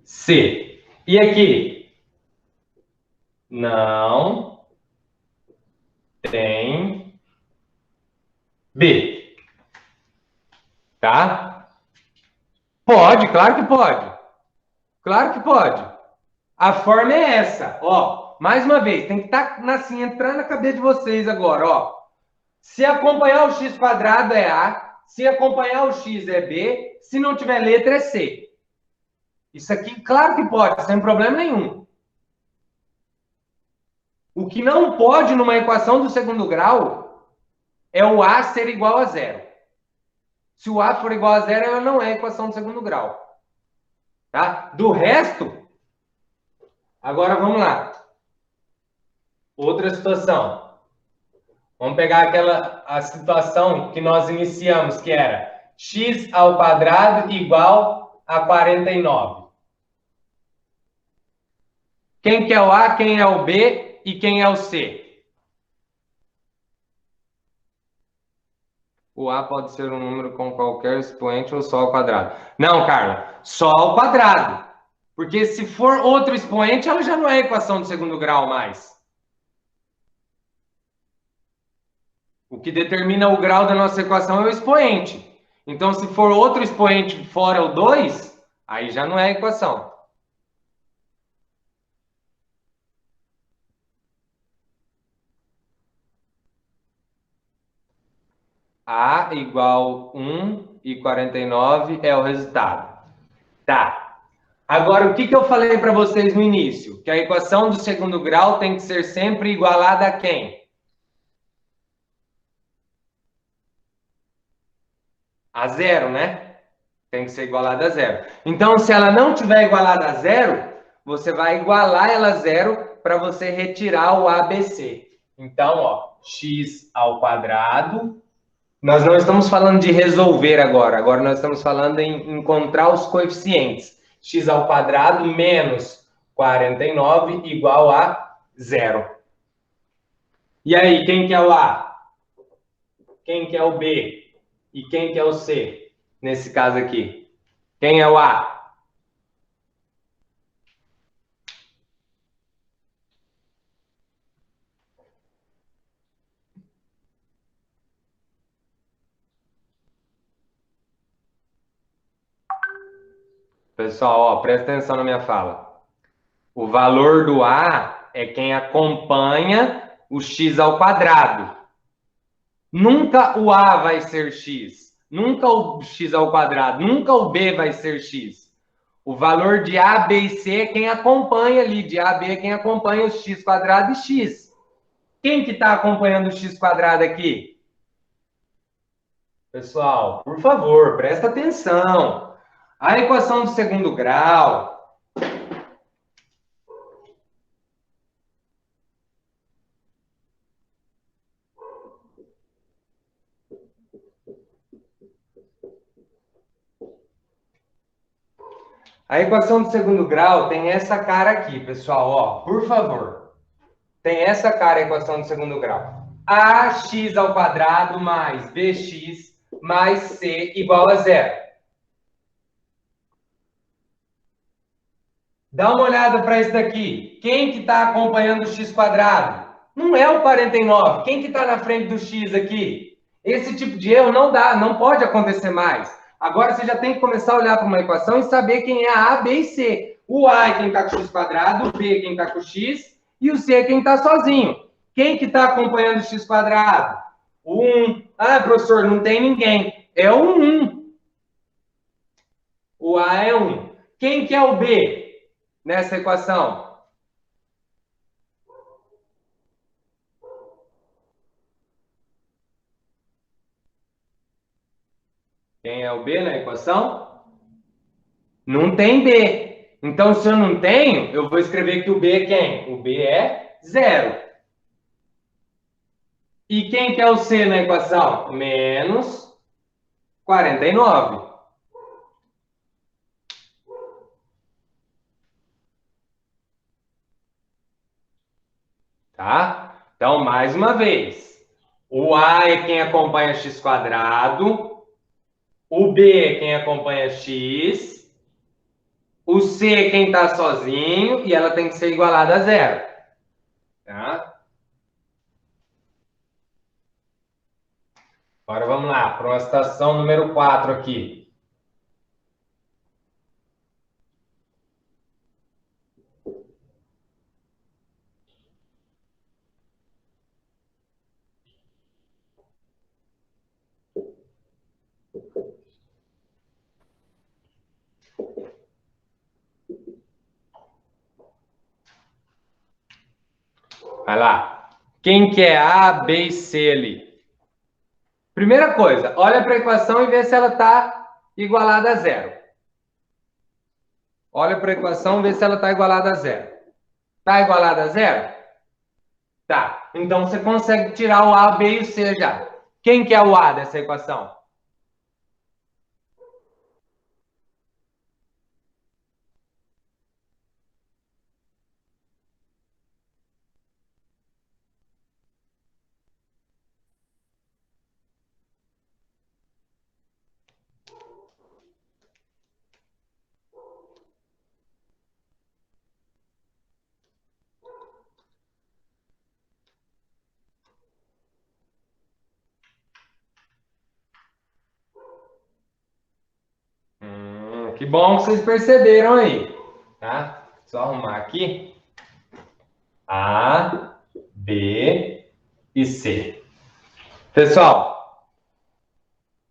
C. E aqui? Não tem B. Tá? Pode, claro que pode. Claro que pode. A forma é essa, ó. Mais uma vez, tem que estar assim, entrando na cabeça de vocês agora, ó. Se acompanhar o x quadrado é A, se acompanhar o x é B, se não tiver letra é C. Isso aqui, claro que pode, sem problema nenhum. O que não pode numa equação do segundo grau é o A ser igual a zero. Se o A for igual a zero, ela não é equação do segundo grau. Tá? Do resto, agora vamos lá. Outra situação. Vamos pegar a situação que nós iniciamos, que era x ao quadrado igual a 49. Quem que é o A, quem é o B e quem é o C? O A pode ser um número com qualquer expoente ou só ao quadrado. Não, Carla, só ao quadrado. Porque se for outro expoente, ela já não é equação de segundo grau mais. O que determina o grau da nossa equação é o expoente. Então, se for outro expoente fora o 2, aí já não é equação. A igual 1 e 49 é o resultado. Tá. Agora, o que eu falei para vocês no início? Que a equação do segundo grau tem que ser sempre igualada a quem? A zero, né? Tem que ser igualada a zero. Então, se ela não tiver igualada a zero, você vai igualar ela a zero para você retirar o ABC. Então, ó, x ao quadrado. Nós não estamos falando de resolver agora. Agora nós estamos falando em encontrar os coeficientes. X ao quadrado menos 49 igual a zero. E aí, quem que é o A? Quem que é o B? E quem que é o C? Nesse caso aqui. Quem é o A? Pessoal, ó, presta atenção na minha fala. O valor do A é quem acompanha o x ao quadrado. Nunca o A vai ser x. Nunca o x ao quadrado. Nunca o B vai ser x. O valor de A, B e C é quem acompanha ali. De A a B é quem acompanha os x quadrado e x. Quem que está acompanhando o x quadrado aqui? Pessoal, por favor, presta atenção. A equação do segundo grau. A equação do segundo grau tem essa cara aqui, pessoal, ó, por favor. tem essa cara a equação do segundo grau. AX ao quadrado mais BX mais C igual a zero. Dá uma olhada para isso daqui. Quem que está acompanhando o x quadrado? Não é o 49. Quem que está na frente do x aqui? Esse tipo de erro não dá, não pode acontecer mais. Agora você já tem que começar a olhar para uma equação e saber quem é a, B e C. O A é quem está com o x quadrado, o B é quem está com o x e o C é quem está sozinho. Quem que está acompanhando o x quadrado? O 1. Ah, professor, não tem ninguém. É o 1. O A é 1. Quem que é o B nessa equação? Quem é o B na equação? Não tem B. Então, se eu não tenho, eu vou escrever que o B é quem? O B é 0. E quem que é o C na equação? Menos 49. Tá? Então, mais uma vez. O A é quem acompanha x quadrado. O B é quem acompanha x. O C é quem está sozinho e ela tem que ser igualada a zero. Tá? Agora vamos lá, para uma situação número 4 aqui. Vai lá. Quem que é A, B e C ali? Primeira coisa, olha para a equação e vê se ela está igualada a zero. Olha para a equação e vê se ela está igualada a zero. Está igualada a zero? Tá. Então você consegue tirar o A, B e o C já. Quem que é o A dessa equação? Que bom que vocês perceberam aí, tá? Só arrumar aqui. A, B e C. Pessoal,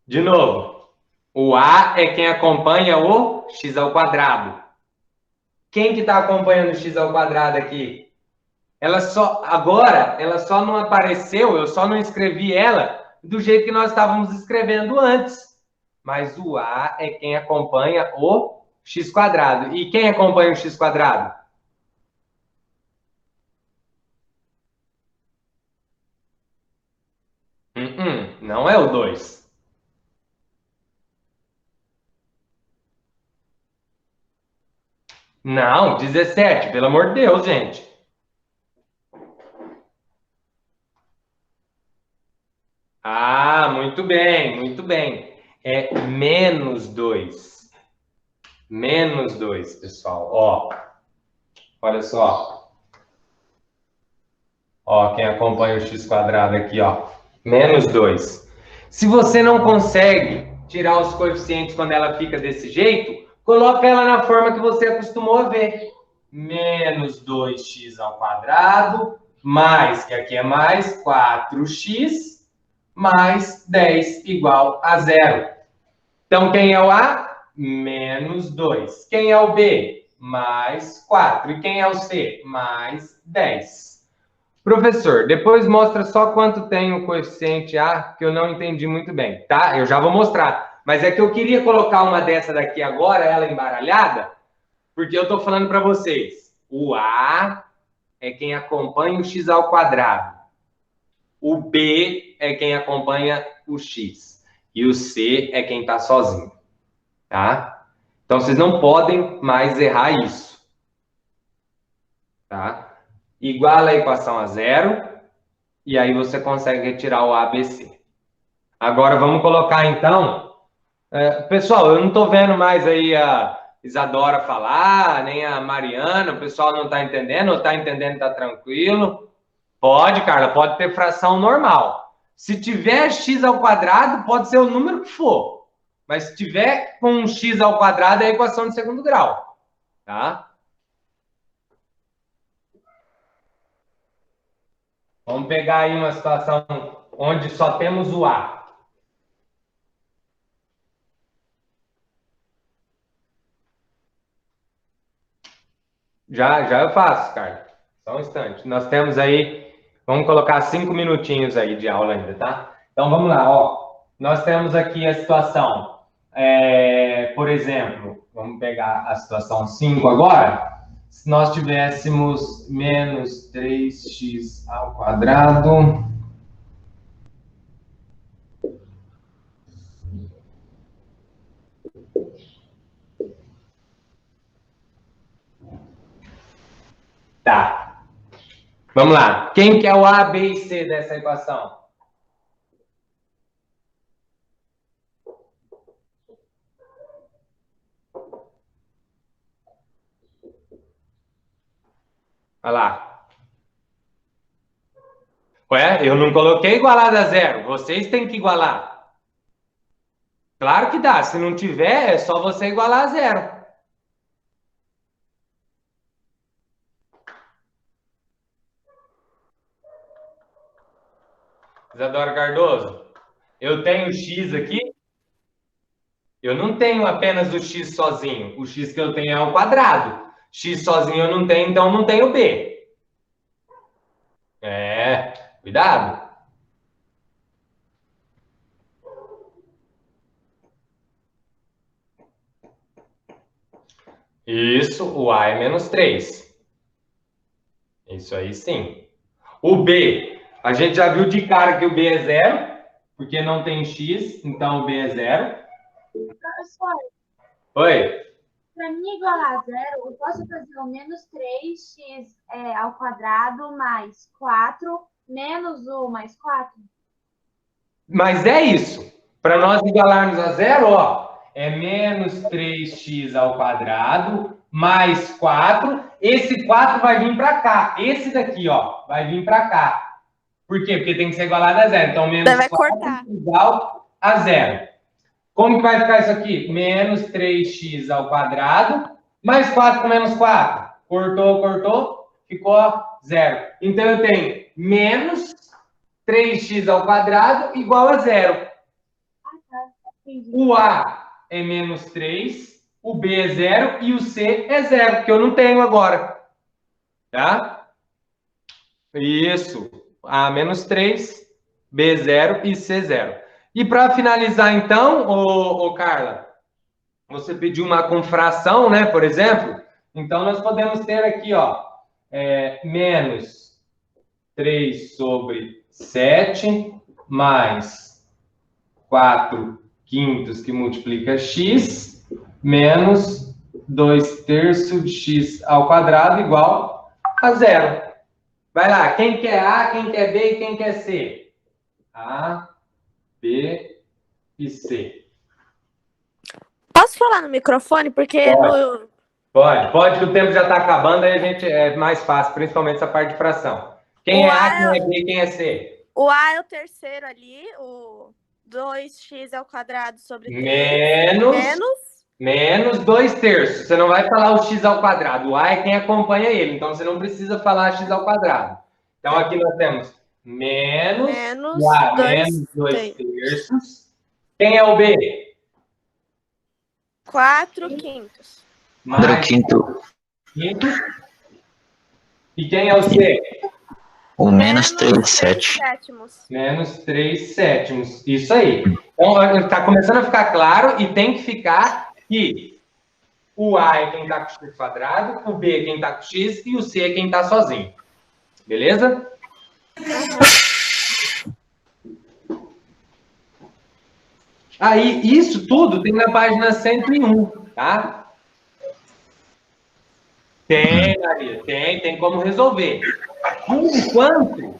de novo, o A é quem acompanha o x ao quadrado. Quem que está acompanhando o x ao quadrado aqui? Agora, ela só não apareceu, eu só não escrevi ela do jeito que nós estávamos escrevendo antes. Mas o A é quem acompanha o x quadrado. E quem acompanha o x quadrado? Não é o 2. Não, 17, pelo amor de Deus, gente. Ah, muito bem, muito bem. É menos 2. Menos 2, pessoal. Ó, olha só. Ó, quem acompanha o x quadrado aqui, ó. Menos 2. Se você não consegue tirar os coeficientes quando ela fica desse jeito, coloca ela na forma que você acostumou a ver. Menos 2x ao quadrado, mais, que aqui é mais, 4x, mais 10 igual a zero. Então, quem é o A? Menos 2. Quem é o B? Mais 4. E quem é o C? Mais 10. Professor, depois mostra só quanto tem o coeficiente A, que eu não entendi muito bem, tá? Eu já vou mostrar. Mas é que eu queria colocar uma dessa daqui agora, ela embaralhada, porque eu estou falando para vocês. O A é quem acompanha o x ao quadrado. O B é quem acompanha o x. E o C é quem está sozinho, tá? Então, vocês não podem mais errar isso, tá? iguala a equação a zero, e aí você consegue retirar o ABC. Agora vamos colocar então... pessoal, eu não estou vendo mais aí a Isadora falar, nem a Mariana, o pessoal não está entendendo, ou está entendendo, está tranquilo? Pode, Carla, pode ter fração normal. Se tiver x ao quadrado, pode ser o número que for. Mas se tiver com um x ao quadrado, é a equação de segundo grau. Tá? Vamos pegar aí uma situação onde só temos o A. Já eu faço, Carla. Só um instante. Nós temos aí, vamos colocar 5 minutinhos aí de aula ainda, tá? Então, vamos lá, ó. Nós temos aqui a situação, por exemplo, vamos pegar a situação 5 agora. Se nós tivéssemos menos 3x ao quadrado... Tá. Vamos lá. Quem que é o A, B e C dessa equação? Olha lá. Ué, eu não coloquei igualado a zero. Vocês têm que igualar. Claro que dá. Se não tiver, é só você igualar a zero. Isadora Cardoso, eu tenho x aqui. Eu não tenho apenas o x sozinho. O x que eu tenho é ao quadrado. X sozinho eu não tenho, então não tenho b. Cuidado. Isso, o A é menos 3. Isso aí sim. O B, a gente já viu de cara que o B é zero, porque não tem x, então o B é zero. Professor, Oi? para mim igualar a zero, eu posso fazer o menos 3x ao quadrado mais 4 menos 1 mais 4? Mas é isso. Para nós igualarmos a zero, ó, é menos 3x ao quadrado mais 4. Esse 4 vai vir para cá. Esse daqui, ó, vai vir para cá. Por quê? Porque tem que ser igualado a zero. Então, menos vai 4 cortar. igual a zero. Como que vai ficar isso aqui? Menos 3x ao quadrado mais 4 com menos 4. Cortou, ficou zero. Então, eu tenho menos 3x ao quadrado igual a zero. Entendi. O A é menos 3, o B é zero e o C é zero, que eu não tenho agora. Tá? Isso. A menos 3, B zero e C zero. E para finalizar, então, ô Carla, você pediu uma com fração, né, por exemplo? Então, nós podemos ter aqui, ó, menos 3 sobre 7 mais 4 quintos que multiplica x menos 2 terços de x ao quadrado igual a zero. Vai lá, quem quer A, quem quer B e quem quer C? A, B e C. Posso falar no microfone? Porque Pode, que o tempo já está acabando, aí a gente é mais fácil, principalmente essa parte de fração. Quem é A, quem é B e quem é C? o A é o terceiro ali, o 2x ao quadrado sobre 3 menos 2 terços. Você não vai falar o x ao quadrado. O A é quem acompanha ele, então você não precisa falar x ao quadrado. Então aqui nós temos menos 2 terços. Quem é o B? 4 quintos. Quadrado quinto. E quem é o C? O menos 3 sétimos. Menos 3 sétimos. Isso aí. Então, está começando a ficar claro e tem que ficar que o A é quem está com x quadrado, o B é quem está com x e o C é quem está sozinho. Beleza? Aí, isso tudo tem na página 101, tá? Tem, Maria, tem como resolver.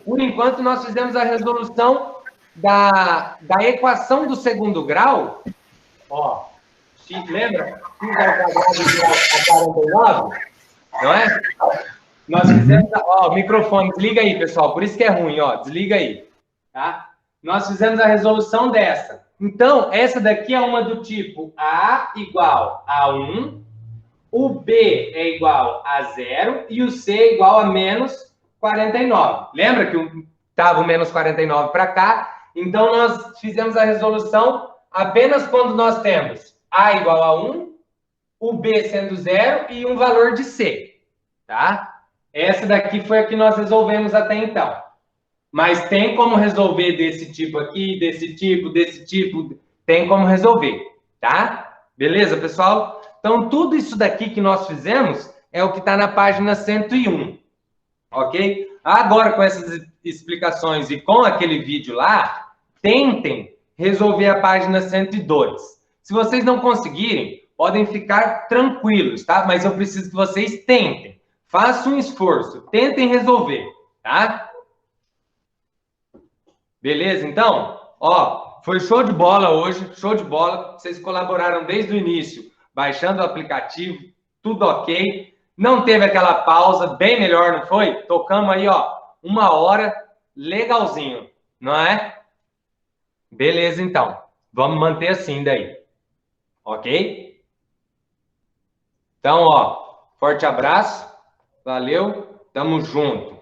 Por enquanto, nós fizemos a resolução da equação do segundo grau. Ó, lembra? X ao quadrado igual a 49, não é? Nós fizemos... Ó, o microfone, desliga aí, pessoal. Por isso que é ruim, ó. Desliga aí, tá? Nós fizemos a resolução dessa. Então, essa daqui é uma do tipo A igual a 1, o B é igual a 0 e o C é igual a menos 49. Lembra que estava o menos 49 para cá? Então, nós fizemos a resolução apenas quando nós temos A igual a 1, o B sendo 0 e um valor de C, tá? Essa daqui foi a que nós resolvemos até então. Mas tem como resolver desse tipo aqui, desse tipo, tem como resolver, tá? Beleza, pessoal? Então, tudo isso daqui que nós fizemos é o que está na página 101, ok? Agora, com essas explicações e com aquele vídeo lá, tentem resolver a página 102. Se vocês não conseguirem, podem ficar tranquilos, tá? Mas eu preciso que vocês tentem. Façam um esforço, tentem resolver, tá? Beleza, então? Ó, foi show de bola hoje, show de bola. Vocês colaboraram desde o início, baixando o aplicativo, tudo ok. Não teve aquela pausa, bem melhor, não foi? Tocamos aí, ó, 1 hora, legalzinho, não é? Beleza, então. Vamos manter assim daí, ok? Então, ó, forte abraço, valeu, tamo junto.